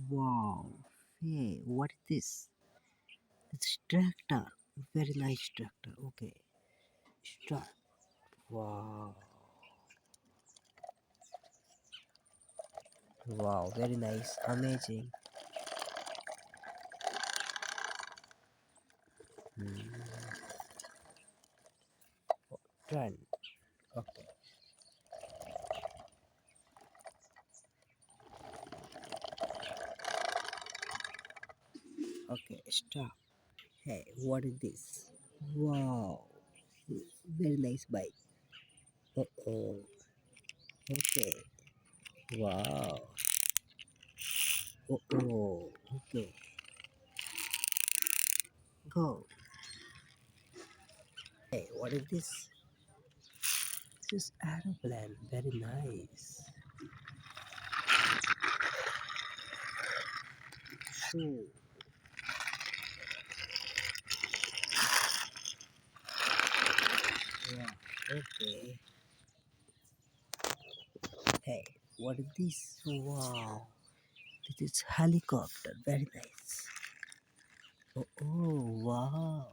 Wow. Hey, what is this? It's tractor. Very nice tractor. Okay. Start. Wow. Wow. Very nice. Amazing. Hmm. Turn. Okay. Okay. Stop. Hey, what is this? Wow. Very nice bike. Oh. Okay. Wow. Oh. Okay. Go. Hey, what is this? This is aeroplane. Very nice. So, yeah. Okay. Hey, what is this? Wow. This is helicopter. Very nice. Wow.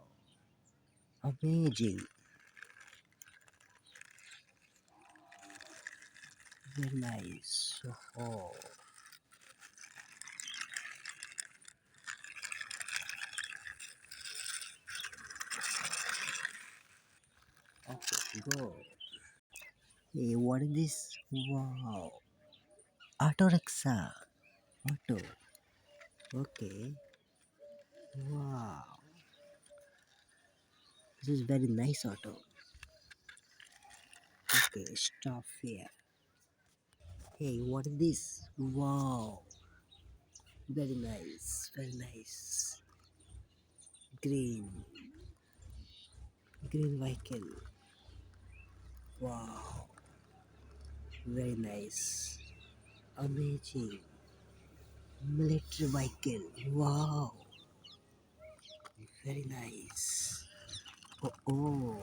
Amazing. Very nice. Oh. Okay, go. Hey, what is this? Wow. Autorickshaw. Auto. Okay. Wow. This is very nice auto. Okay, stop here. Hey, what is this? Wow. Very nice. Very nice. Green. Green vehicle. Wow. Very nice. Amazing. Military vehicle. Wow. Very nice. Oh.